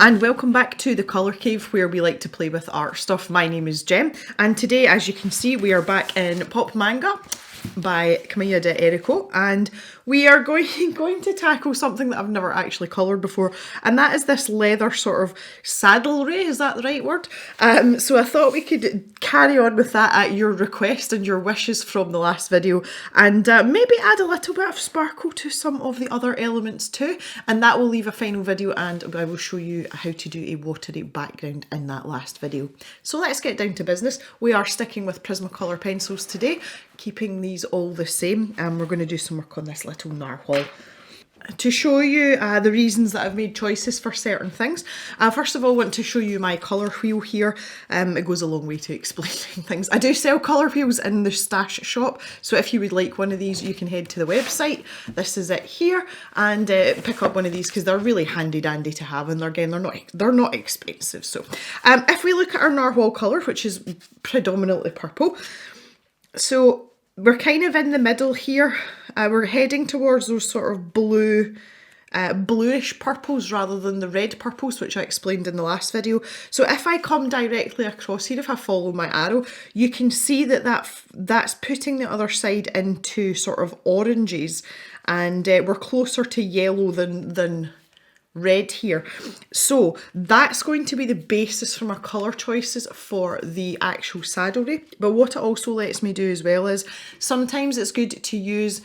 And welcome back to the Colour Cave, where we like to play with art stuff. My name is Jem, and today, as you can see, we are back in Pop Manga by Camilla de Erico, and we are going to tackle something that I've never actually coloured before, and that is this leather sort of saddlery. Is that the right word? So I thought we could carry on with that at your request and your wishes from the last video, and maybe add a little bit of sparkle to some of the other elements too, and that will leave a final video, and I will show you how to do a watery background in that last video. So let's get down to business. We are sticking with Prismacolor pencils today, keeping these all the same, and we're going to do some work on this little narwhal. To show you the reasons that I've made choices for certain things, first of all I want to show you my colour wheel here. It goes a long way to explaining things. I do sell colour wheels in the stash shop, so if you would like one of these you can head to the website. This is it here, and pick up one of these because they're really handy dandy to have, and they're not expensive. So if we look at our narwhal colour, which is predominantly purple, so we're kind of in the middle here. We're heading towards those sort of bluish purples rather than the red purples, which I explained in the last video. So if I come directly across here, if I follow my arrow, you can see that's putting the other side into sort of oranges, and we're closer to yellow than red here. So that's going to be the basis for my colour choices for the actual saddlery. But what it also lets me do as well is sometimes it's good to use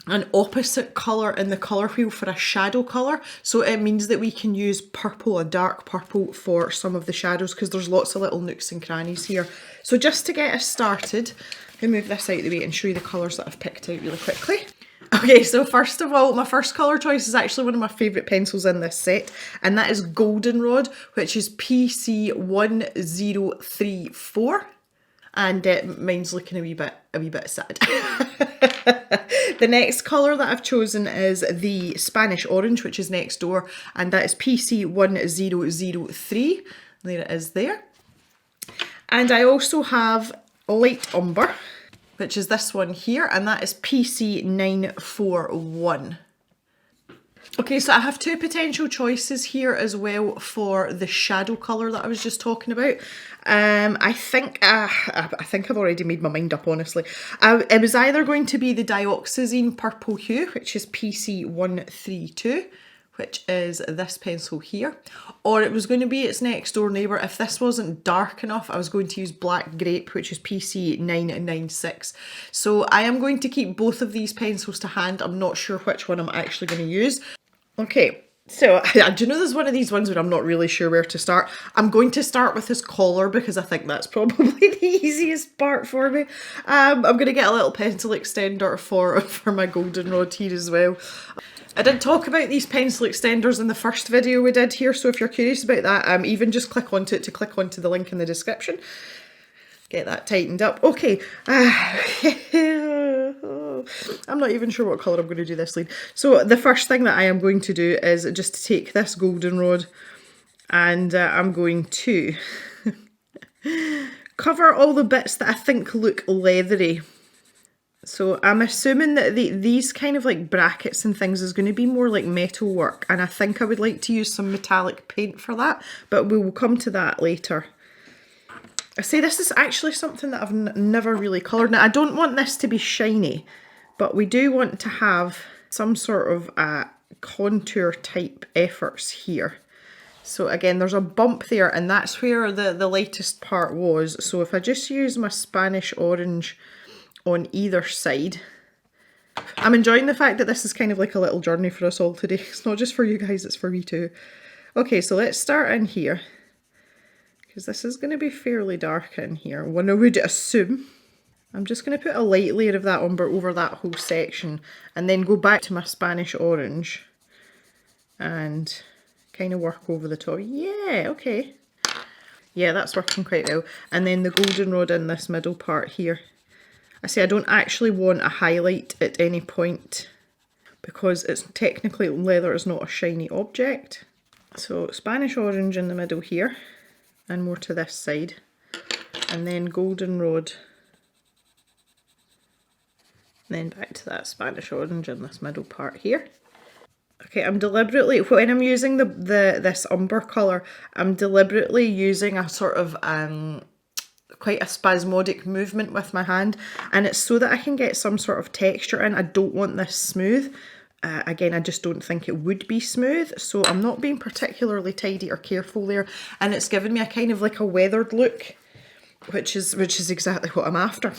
an opposite colour in the colour wheel for a shadow colour. So it means that we can use purple, a dark purple, for some of the shadows, because there's lots of little nooks and crannies here. So just to get us started, let me move this out of the way and show you the colours that I've picked out really quickly. Okay, so first of all, my first colour choice is actually one of my favourite pencils in this set, and that is Goldenrod, which is PC1034, and mine's looking a wee bit sad. The next colour that I've chosen is the Spanish Orange, which is next door, and that is PC1003. There it is there. And I also have Light Umber, which is this one here, and that is PC941. Okay, so I have two potential choices here as well for the shadow colour that I was just talking about. I think I've already made my mind up, honestly. It was either going to be the Dioxazine Purple Hue, which is PC132, which is this pencil here, or it was going to be its next door neighbour. If this wasn't dark enough, I was going to use Black Grape, which is PC996. So I am going to keep both of these pencils to hand. I'm not sure which one I'm actually going to use. Okay, so do you know there's one of these ones where I'm not really sure where to start? I'm going to start with his collar because I think that's probably the easiest part for me. I'm going to get a little pencil extender for my Goldenrod here as well. I did talk about these pencil extenders in the first video we did here, so if you're curious about that, even just click onto it to click onto the link in the description. Get that tightened up. Okay. I'm not even sure what colour I'm going to do this lead. So the first thing that I am going to do is just take this Goldenrod, and I'm going to cover all the bits that I think look leathery. So I'm assuming that these kind of like brackets and things is going to be more like metal work, and I think I would like to use some metallic paint for that, but we will come to that later. I say this is actually something that I've never really coloured. Now I don't want this to be shiny, but we do want to have some sort of contour type efforts here. So again, there's a bump there, and that's where the lightest part was. So if I just use my Spanish Orange on either side. I'm enjoying the fact that this is kind of like a little journey for us all today. It's not just for you guys, it's for me too. Okay, so let's start in here, because this is going to be fairly dark in here. One would assume. I'm just going to put a light layer of that umber over that whole section, and then go back to my Spanish Orange and kind of work over the top. Yeah, okay. Yeah, that's working quite well. And then the Goldenrod in this middle part here. I say I don't actually want a highlight at any point because it's technically leather is not a shiny object. So Spanish Orange in the middle here, and more to this side, and then Goldenrod, then back to that Spanish Orange in this middle part here. Okay, I'm deliberately, when I'm using this umber colour, I'm deliberately using a sort of quite a spasmodic movement with my hand, and it's so that I can get some sort of texture in. I don't want this smooth. Again, I just don't think it would be smooth, so I'm not being particularly tidy or careful there, and it's given me a kind of like a weathered look, which is exactly what I'm after.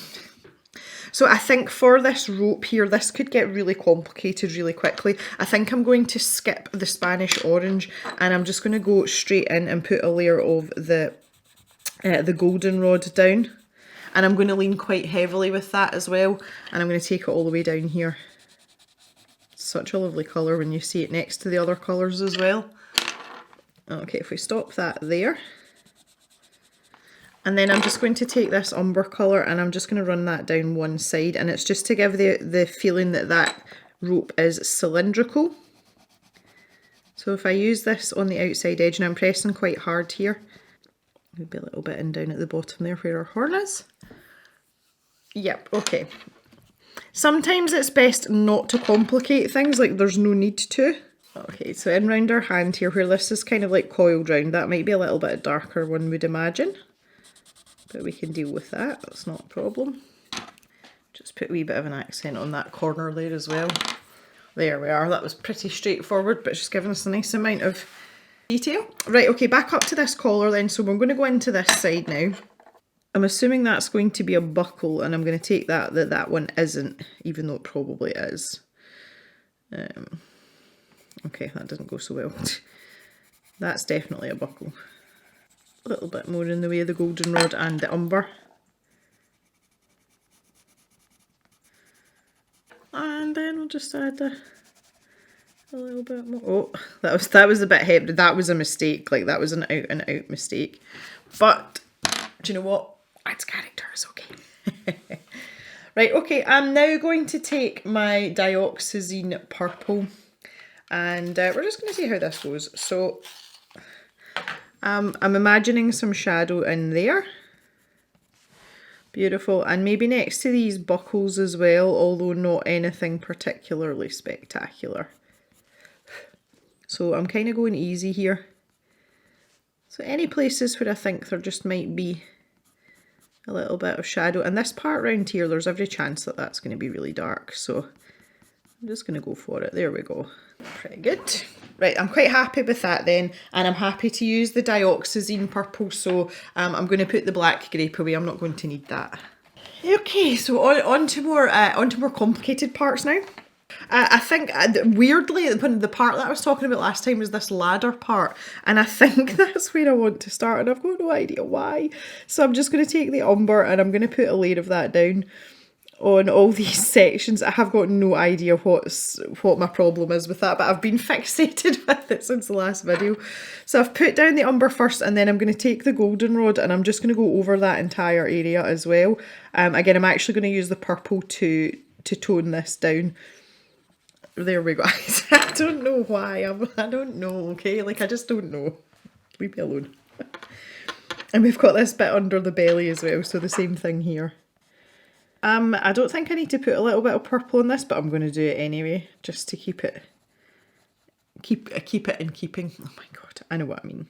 So I think for this rope here, this could get really complicated really quickly. I think I'm going to skip the Spanish orange, and I'm just going to go straight in and put a layer of the goldenrod down. And I'm going to lean quite heavily with that as well. And I'm going to take it all the way down here. Such a lovely colour when you see it next to the other colours as well. Okay, if we stop that there. And then I'm just going to take this umber colour and I'm just going to run that down one side, and it's just to give the feeling that that rope is cylindrical. So if I use this on the outside edge, and I'm pressing quite hard here, maybe a little bit in down at the bottom there where our horn is. Yep, okay. Sometimes it's best not to complicate things, like there's no need to. Okay, so in round our hand here, where this is kind of like coiled round, that might be a little bit darker, one would imagine. But we can deal with that, that's not a problem. Just put a wee bit of an accent on that corner there as well. There we are, that was pretty straightforward, but it's just giving us a nice amount of detail. Right, okay, back up to this collar then. So we're going to go into this side now. I'm assuming that's going to be a buckle, and I'm going to take that one isn't, even though it probably is. Okay, that doesn't go so well. That's definitely a buckle. A little bit more in the way of the goldenrod and the umber. And then we'll just add a little bit more. Oh, that was a bit heavy. That was a mistake. Like, that was an out and out mistake. But do you know what? Adds character, it's okay. Right, okay, I'm now going to take my dioxazine purple, and we're just going to see how this goes. So I'm imagining some shadow in there. Beautiful. And maybe next to these buckles as well, although not anything particularly spectacular. So I'm kind of going easy here. So any places where I think there just might be a little bit of shadow. And this part around here, there's every chance that that's going to be really dark. So I'm just going to go for it. There we go. Pretty good. Right, I'm quite happy with that then, and I'm happy to use the dioxazine purple, so I'm going to put the black grape away. I'm not going to need that. Okay, so on to more complicated parts now. I think, weirdly, the part that I was talking about last time was this ladder part, and I think that's where I want to start, and I've got no idea why. So I'm just going to take the umber and I'm going to put a layer of that down on all these sections. I have got no idea what my problem is with that, but I've been fixated with it since the last video. So I've put down the umber first, and then I'm going to take the goldenrod and I'm just going to go over that entire area as well. Again, I'm actually going to use the purple to tone this down. There we go. I don't know why. I don't know, okay? Like, I just don't know. Leave me alone. And we've got this bit under the belly as well, so the same thing here. I don't think I need to put a little bit of purple on this, but I'm going to do it anyway, just to keep it in keeping. Oh my god, I know what I mean.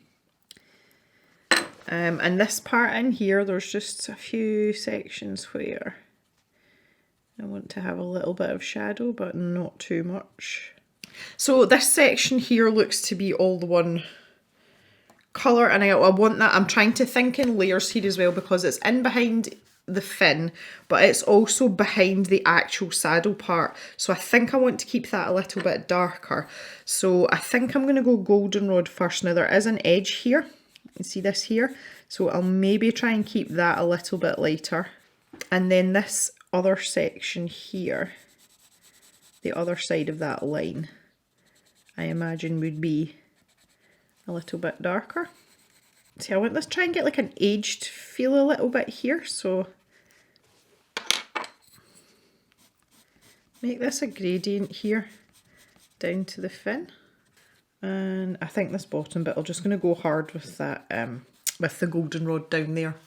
And this part in here, there's just a few sections where I want to have a little bit of shadow, but not too much. So this section here looks to be all the one colour, and I want that. I'm trying to think in layers here as well, because it's in behind the fin, but it's also behind the actual saddle part. So I think I want to keep that a little bit darker. So I think I'm going to go goldenrod first. Now there is an edge here. You can see this here. So I'll maybe try and keep that a little bit lighter. And then this other section here, the other side of that line, I imagine would be a little bit darker. See, I want this to try and get like an aged feel a little bit here, so make this a gradient here down to the fin. And I think this bottom bit, I'm just going to go hard with that, with the goldenrod down there.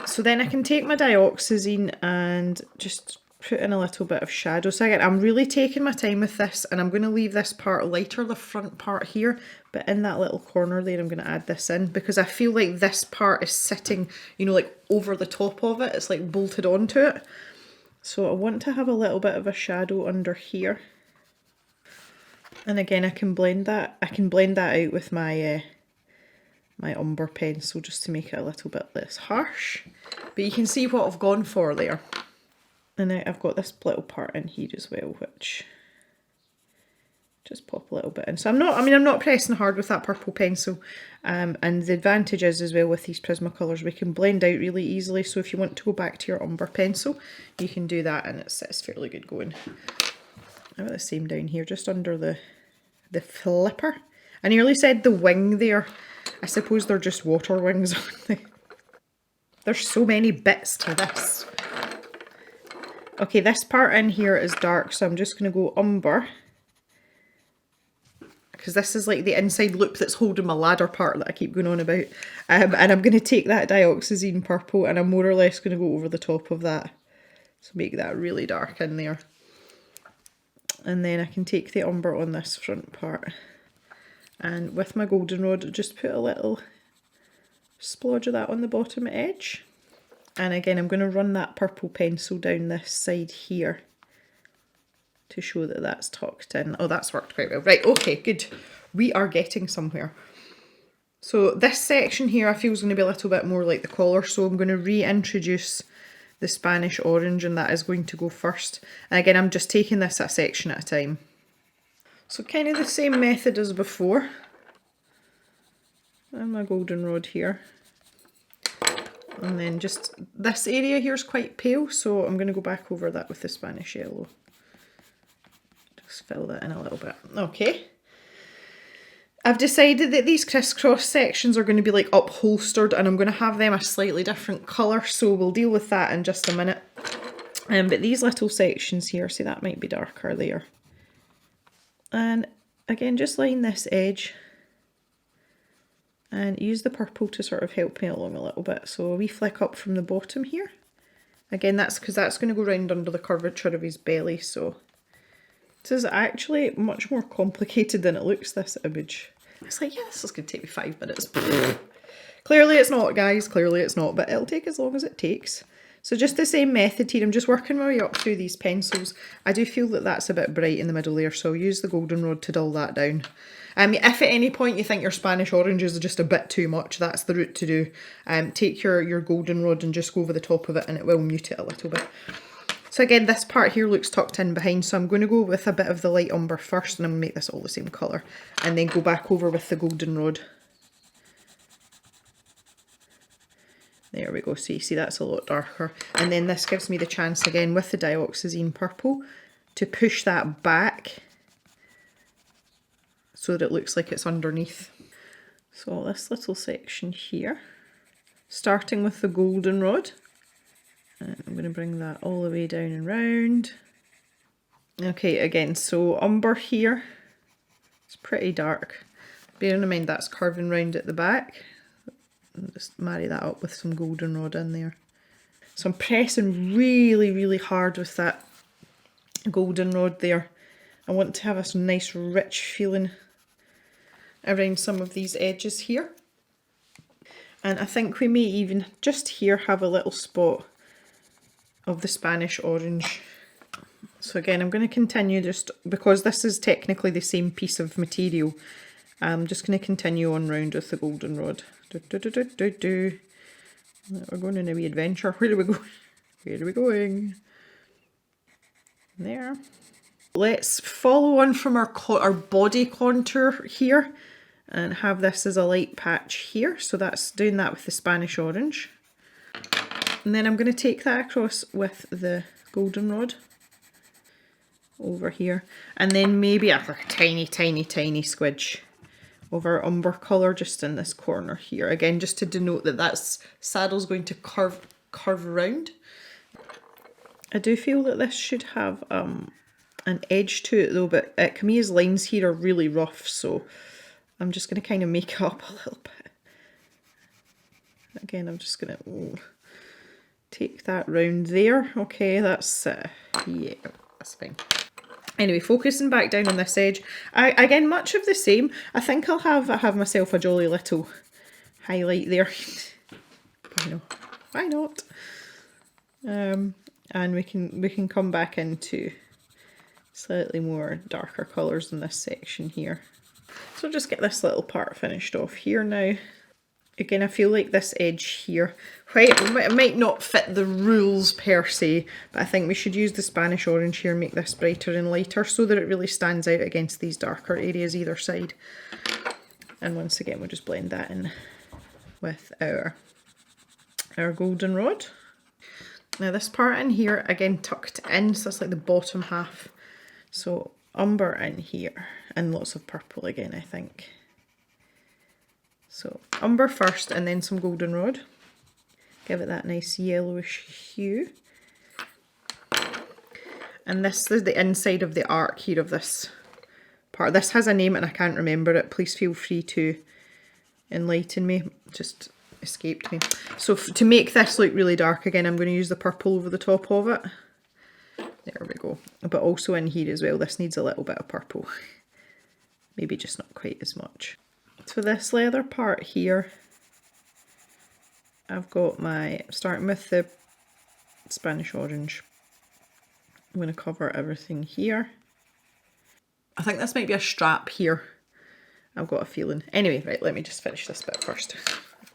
So then I can take my dioxazine and just put in a little bit of shadow. So again, I'm really taking my time with this, and I'm going to leave this part lighter, the front part here, but in that little corner there I'm going to add this in, because I feel like this part is sitting, you know, like over the top of it. It's like bolted onto it. So I want to have a little bit of a shadow under here. And again, I can blend that out with my my umber pencil just to make it a little bit less harsh. But you can see what I've gone for there. And now I've got this little part in here as well, which just pop a little bit in. So I'm not pressing hard with that purple pencil. And the advantage is as well with these Prismacolors, we can blend out really easily. So if you want to go back to your umber pencil, you can do that, and it's fairly good going. I've got the same down here, just under the flipper. I nearly said the wing there. I suppose they're just water wings, aren't they? There's so many bits to this. Okay, this part in here is dark, so I'm just going to go umber. Because this is like the inside loop that's holding my ladder part that I keep going on about. And I'm going to take that dioxazine purple, and I'm more or less going to go over the top of that. So make that really dark in there. And then I can take the umber on this front part. And with my goldenrod, just put a little splodge of that on the bottom edge. And again, I'm going to run that purple pencil down this side here to show that that's tucked in. Oh, that's worked quite well. Right, okay, good. We are getting somewhere. So this section here I feel is going to be a little bit more like the collar, so I'm going to reintroduce the Spanish orange, and that is going to go first. And again, I'm just taking this a section at a time. So kind of the same method as before. And my goldenrod here. And then just this area here is quite pale, so I'm going to go back over that with the Spanish yellow. Just fill that in a little bit. Okay. I've decided that these crisscross sections are going to be like upholstered, and I'm going to have them a slightly different colour, so we'll deal with that in just a minute. But these little sections here, see, that might be darker there. And again, just line this edge and use the purple to sort of help me along a little bit. So a wee flick up from the bottom here. Again, that's because that's going to go round under the curvature of his belly. So this is actually much more complicated than it looks, this image. It's like, yeah, this is going to take me 5 minutes. Clearly it's not, guys. Clearly it's not, but it'll take as long as it takes. So just the same method here. I'm just working my way up through these pencils. I do feel that that's a bit bright in the middle there, so I'll use the goldenrod to dull that down. If at any point you think your Spanish oranges are just a bit too much, that's the route to do. Take your goldenrod and just go over the top of it, and it will mute it a little bit. So again, this part here looks tucked in behind, so I'm going to go with a bit of the light umber first, and I'm going to make this all the same colour, and then go back over with the goldenrod. There we go, so you see that's a lot darker. And then this gives me the chance again with the dioxazine purple to push that back so that it looks like it's underneath. So this little section here, starting with the goldenrod, and I'm going to bring that all the way down and round. Okay, again, so umber here, it's pretty dark. Bearing in mind that's curving round at the back. And just marry that up with some goldenrod in there. So I'm pressing really, really hard with that goldenrod there. I want to have a nice rich feeling around some of these edges here. And I think we may even just here have a little spot of the Spanish orange. So again, I'm going to continue just because this is technically the same piece of material. I'm just going to continue on round with the goldenrod. We're going on a wee adventure. Where do we go? Where are we going? There. Let's follow on from our body contour here and have this as a light patch here. So that's doing that with the Spanish orange. And then I'm going to take that across with the goldenrod over here. And then maybe a tiny, tiny, tiny squidge of our umber colour just in this corner here. Again, just to denote that that's saddle's going to curve around. I do feel that this should have an edge to it though, but Camille's lines here are really rough, so I'm just going to kind of make it up a little bit. Again, I'm just going to take that round there. Okay, that's, yeah, that's fine. Anyway, focusing back down on this edge, again, much of the same. I think I'll have myself a jolly little highlight there. Why not? And we can come back into slightly more darker colours in this section here. So just get this little part finished off here now. Again, I feel like this edge here, it might not fit the rules per se, but I think we should use the Spanish orange here and make this brighter and lighter so that it really stands out against these darker areas either side. And once again, we'll just blend that in with our goldenrod. Now this part in here, again tucked in, so that's like the bottom half. So umber in here, and lots of purple again, I think. So umber first and then some goldenrod. Give it that nice yellowish hue. And this is the inside of the arc here of this part. This has a name and I can't remember it. Please feel free to enlighten me. Just escaped me. So to make this look really dark again, I'm going to use the purple over the top of it. There we go. But also in here as well, this needs a little bit of purple. Maybe just not quite as much. So this leather part here, I've got starting with the Spanish orange. I'm going to cover everything here. I think this might be a strap here. I've got a feeling. Anyway, right, let me just finish this bit first.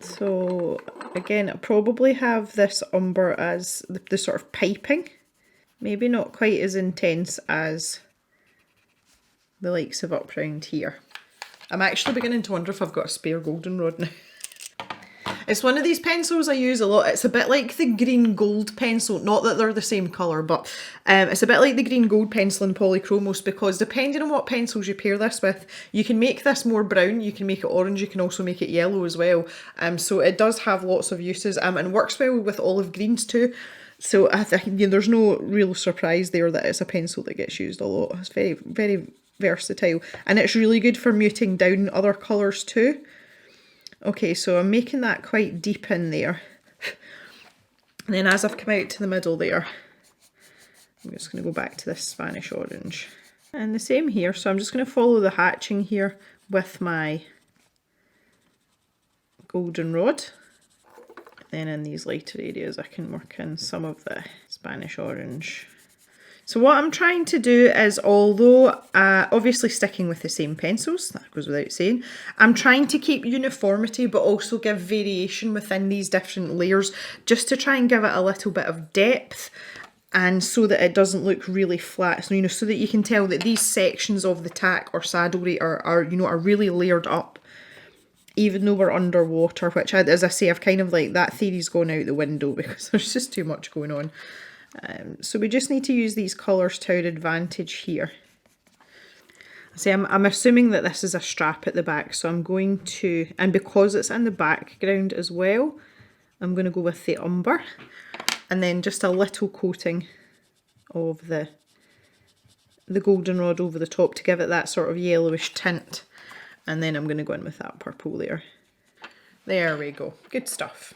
So again, I probably have this umber as the sort of piping. Maybe not quite as intense as the likes of up round here. I'm actually beginning to wonder if I've got a spare goldenrod now. It's one of these pencils I use a lot. It's a bit like the green gold pencil. Not that they're the same colour, but it's a bit like the green gold pencil in Polychromos, because depending on what pencils you pair this with, you can make this more brown, you can make it orange, you can also make it yellow as well. So it does have lots of uses and works well with olive greens too. So I think there's no real surprise there that it's a pencil that gets used a lot. It's very, very versatile, and it's really good for muting down other colours too. Okay, so I'm making that quite deep in there. And then as I've come out to the middle there, I'm just going to go back to this Spanish orange. And the same here, so I'm just going to follow the hatching here with my goldenrod. Then in these lighter areas I can work in some of the Spanish orange. So what I'm trying to do is, although obviously sticking with the same pencils, that goes without saying, I'm trying to keep uniformity but also give variation within these different layers, just to try and give it a little bit of depth, and so that it doesn't look really flat. So, so that you can tell that these sections of the tack or saddlery are really layered up, even though we're underwater, which, as I say, I've kind of like, that theory's gone out the window because there's just too much going on. So we just need to use these colours to our advantage here. See, I'm assuming that this is a strap at the back, so I'm going to, and because it's in the background as well, I'm going to go with the umber, and then just a little coating of the goldenrod over the top to give it that sort of yellowish tint, and then I'm going to go in with that purple there. There we go, good stuff.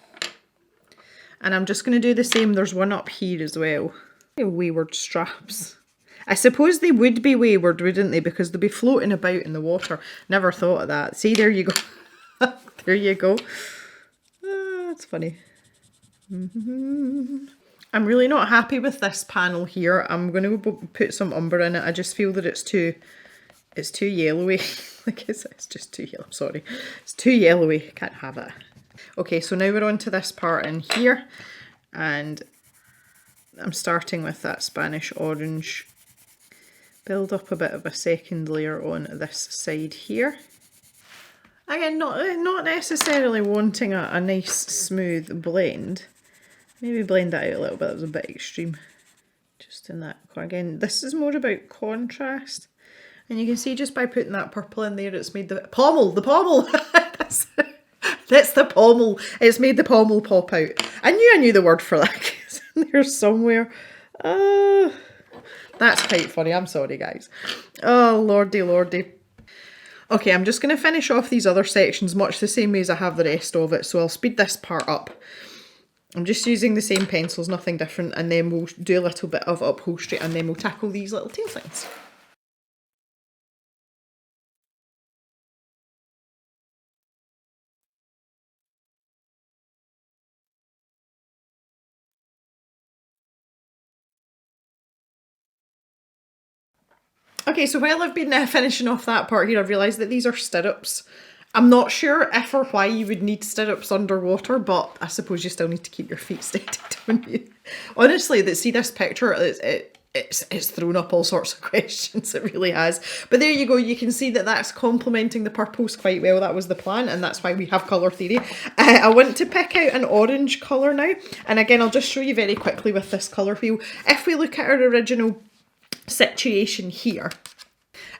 And I'm just going to do the same. There's one up here as well. Wayward straps. I suppose they would be wayward, wouldn't they? Because they'd be floating about in the water. Never thought of that. See, there you go. There you go. That's funny. I'm really not happy with this panel here. I'm going to go put some umber in it. I just feel that it's too yellowy. Like it's just too yellow. I'm sorry. It's too yellowy. Can't have it. Okay, so now we're on to this part in here, and I'm starting with that Spanish orange. Build up a bit of a second layer on this side here. Again, not necessarily wanting a nice smooth blend. Maybe blend that out a little bit, that was a bit extreme. Just in that, again, this is more about contrast. And you can see just by putting that purple in there, it's made the pommel! That's the pommel. It's made the pommel pop out. I knew the word for that. It's in there somewhere. That's quite funny. I'm sorry, guys. Oh, lordy, lordy. Okay, I'm just going to finish off these other sections much the same way as I have the rest of it. So I'll speed this part up. I'm just using the same pencils, nothing different, and then we'll do a little bit of upholstery and then we'll tackle these little tail things. Okay, so while I've been finishing off that part here, I've realised that these are stirrups. I'm not sure if or why you would need stirrups underwater, but I suppose you still need to keep your feet steady, don't you? Honestly, see this picture, it's thrown up all sorts of questions, it really has. But there you go, you can see that that's complementing the purples quite well. That was the plan, and that's why we have colour theory. I want to pick out an orange colour now, and again, I'll just show you very quickly with this colour wheel. If we look at our original situation here,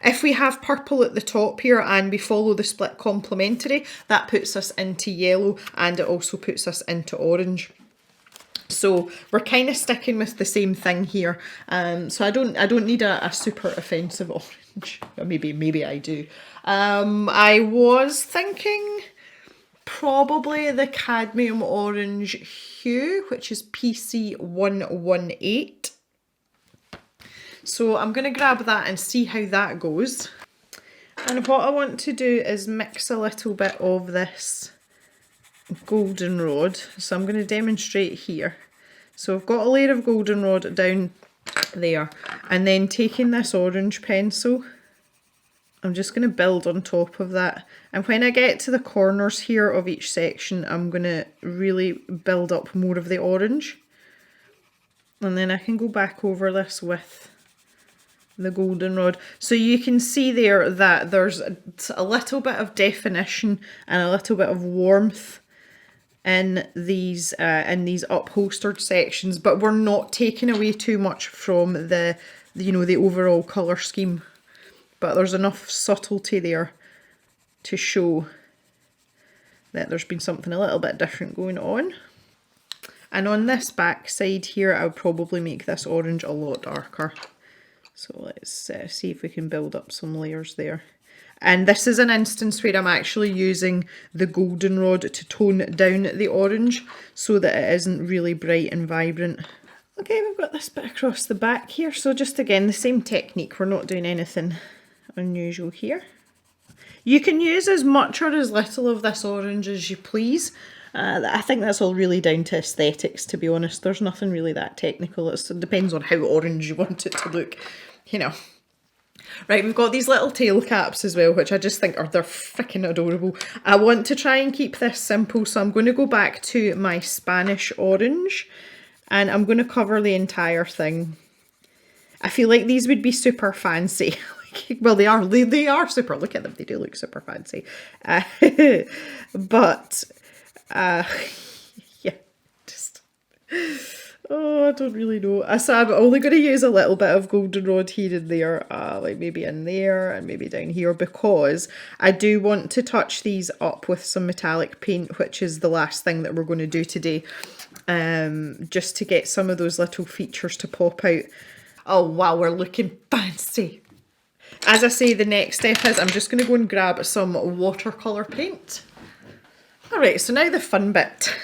if we have purple at the top here and we follow the split complementary, that puts us into yellow and it also puts us into orange. So we're kind of sticking with the same thing here. So I don't need a super offensive orange. Or maybe I do. I was thinking probably the Cadmium Orange Hue, which is PC118. So I'm going to grab that and see how that goes. And what I want to do is mix a little bit of this goldenrod. So I'm going to demonstrate here. So I've got a layer of goldenrod down there. And then taking this orange pencil, I'm just going to build on top of that. And when I get to the corners here of each section, I'm going to really build up more of the orange. And then I can go back over this with the goldenrod. So you can see there that there's a little bit of definition and a little bit of warmth in these upholstered sections, but we're not taking away too much from the overall colour scheme. But there's enough subtlety there to show that there's been something a little bit different going on. And on this back side here, I'll probably make this orange a lot darker. So let's see if we can build up some layers there. And this is an instance where I'm actually using the goldenrod to tone down the orange so that it isn't really bright and vibrant. Okay, we've got this bit across the back here. So just again, the same technique. We're not doing anything unusual here. You can use as much or as little of this orange as you please. I think that's all really down to aesthetics, to be honest. There's nothing really that technical. It depends on how orange you want it to look, you know. Right, we've got these little tail caps as well, which I just think they're freaking adorable. I want to try and keep this simple, so I'm going to go back to my Spanish orange and I'm going to cover the entire thing. I feel like these would be super fancy. Well, they are super. Look at them, they do look super fancy. But yeah, just, oh, I don't really know. So I'm only going to use a little bit of goldenrod here and there, like maybe in there and maybe down here, because I do want to touch these up with some metallic paint, which is the last thing that we're going to do today, just to get some of those little features to pop out. Oh wow, we're looking fancy. As I say, the next step is I'm just going to go and grab some watercolour paint. Alright, so now the fun bit.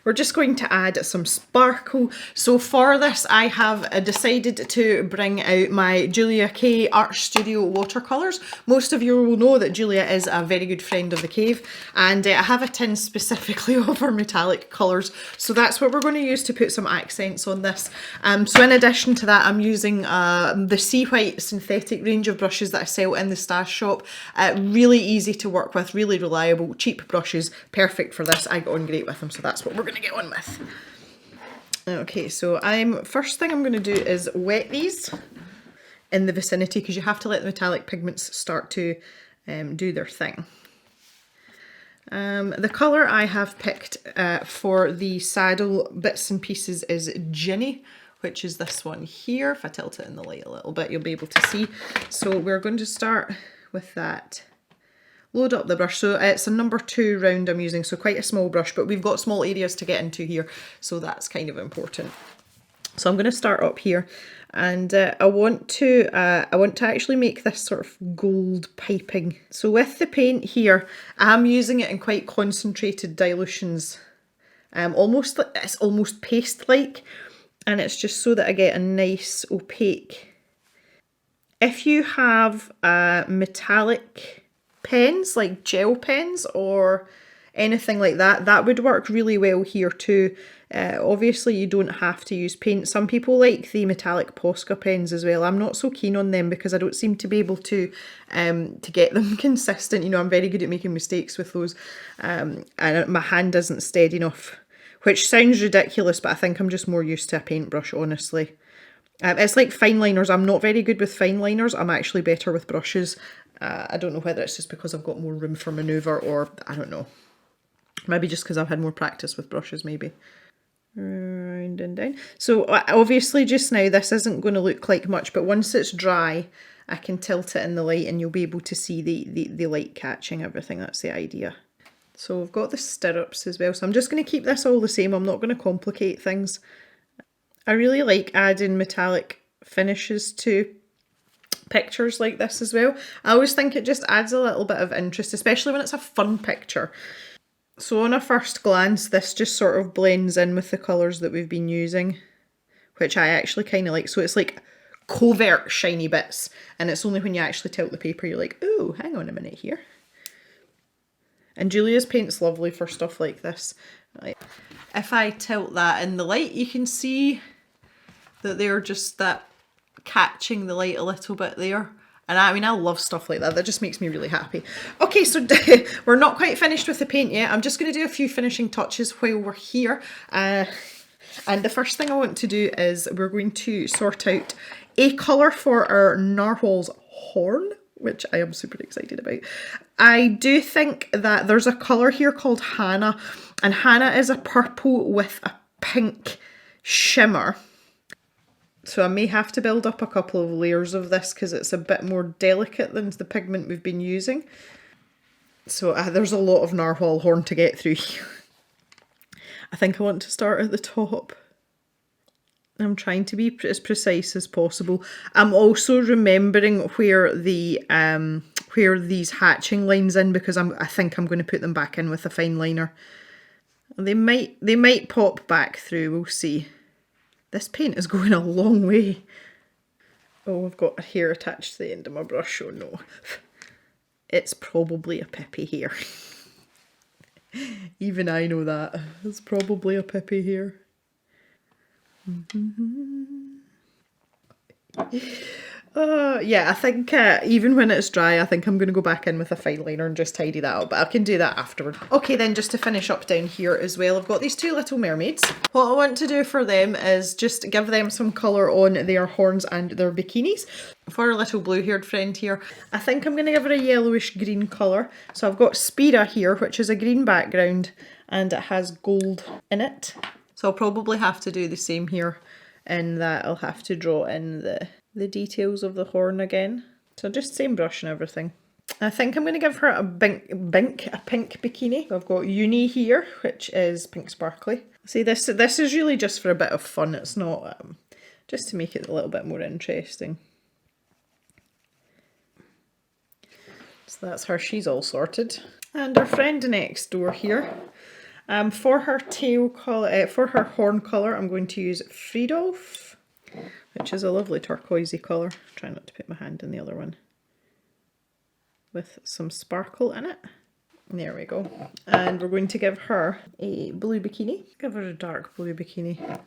We're just going to add some sparkle. So for this, I have decided to bring out my Julia K Art Studio watercolours. Most of you will know that Julia is a very good friend of the cave, and I have a tin specifically of her metallic colours. So that's what we're going to use to put some accents on this. So in addition to that, I'm using the Sea White synthetic range of brushes that I sell in the stash shop. Really easy to work with, really reliable, cheap brushes, perfect for this. I got on great with them, so that's what we're going to get on with. Okay, so first thing I'm going to do is wet these in the vicinity, because you have to let the metallic pigments start to do their thing. The colour I have picked for the saddle bits and pieces is Ginny, which is this one here. If I tilt it in the light a little bit, you'll be able to see. So we're going to start with that. Load up the brush. So it's a number 2 round I'm using, so quite a small brush, but we've got small areas to get into here, so that's kind of important. So I'm going to start up here, and I want to actually make this sort of gold piping. So with the paint here, I'm using it in quite concentrated dilutions. almost, it's almost paste-like, and it's just so that I get a nice opaque. If you have metallic pens, like gel pens or anything like that, that would work really well here too. Obviously you don't have to use paint. Some people like the metallic Posca pens as well. I'm not so keen on them because I don't seem to be able to get them consistent. You know, I'm very good at making mistakes with those, and my hand isn't steady enough, which sounds ridiculous, but I think I'm just more used to a paintbrush, honestly. It's like fine liners. I'm not very good with fine liners. I'm actually better with brushes. I don't know whether it's just because I've got more room for manoeuvre, or I don't know. Maybe just because I've had more practice with brushes, maybe. Round and down. So obviously just now this isn't going to look like much, but once it's dry I can tilt it in the light and you'll be able to see the light catching everything. That's the idea. So we've got the stirrups as well. So I'm just going to keep this all the same. I'm not going to complicate things. I really like adding metallic finishes to pictures like this as well. I always think it just adds a little bit of interest, especially when it's a fun picture. So on a first glance, this just sort of blends in with the colours that we've been using, which I actually kind of like. So it's like covert shiny bits, and it's only when you actually tilt the paper you're like, oh, hang on a minute here. And Julia's paint's lovely for stuff like this. If I tilt that in the light, you can see that they're just that catching the light a little bit there. And I mean, I love stuff like that. That just makes me really happy. Okay, so we're not quite finished with the paint yet. I'm just going to do a few finishing touches while we're here. And the first thing I want to do is we're going to sort out a colour for our narwhal's horn, which I am super excited about. I do think that there's a colour here called Hannah, and Hannah is a purple with a pink shimmer. So I may have to build up a couple of layers of this because it's a bit more delicate than the pigment we've been using. So there's a lot of narwhal horn to get through here. I think I want to start at the top. I'm trying to be as precise as possible. I'm also remembering where the where these hatching lines in, because I think I'm going to put them back in with a fine liner. They might pop back through. We'll see. This paint is going a long way. Oh, I've got a hair attached to the end of my brush. Oh no. It's probably a pippy hair. Even I know that. It's probably a pippy hair. Yeah, I think even when it's dry, I think I'm going to go back in with a fine liner and just tidy that up, but I can do that afterward. Okay, then just to finish up down here as well, I've got these two little mermaids. What I want to do for them is just give them some colour on their horns and their bikinis. For our little blue-haired friend here, I think I'm going to give her a yellowish green colour. So I've got Spira here, which is a green background, and it has gold in it. So I'll probably have to do the same here, in that I'll have to draw in the details of the horn again. So just same brush and everything. I think I'm going to give her a pink bikini. So I've got Uni here, which is pink sparkly. See, this is really just for a bit of fun. It's not, just to make it a little bit more interesting. So that's her, she's all sorted. And our friend next door here. For her tail colour, for her horn colour, I'm going to use Friedolf, which is a lovely turquoisey colour. Try not to put my hand in the other one. With some sparkle in it. There we go. And we're going to give her a blue bikini. Give her a dark blue bikini.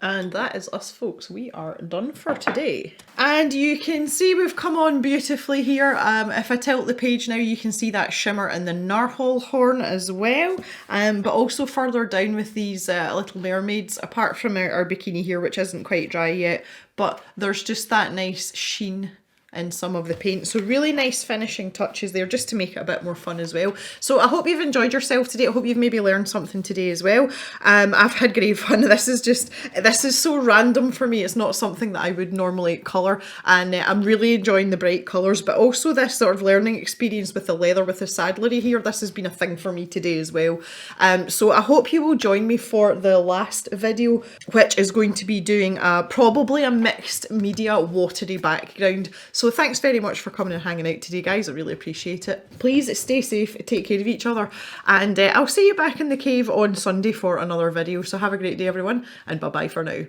And that is us, folks. We are done for today. And you can see we've come on beautifully here. If I tilt the page now, you can see that shimmer in the narwhal horn as well. But also further down with these little mermaids, apart from our bikini here, which isn't quite dry yet, but there's just that nice sheen in some of the paint. So really nice finishing touches there, just to make it a bit more fun as well. So I hope you've enjoyed yourself today. I hope you've maybe learned something today as well. I've had great fun. This is so random for me. It's not something that I would normally colour, and I'm really enjoying the bright colours, but also this sort of learning experience with the leather, with the saddlery here. This has been a thing for me today as well. So I hope you will join me for the last video, which is going to be doing probably a mixed media watery background. So thanks very much for coming and hanging out today, guys. I really appreciate it. Please stay safe, take care of each other, and I'll see you back in the cave on Sunday for another video. So have a great day, everyone, and bye-bye for now.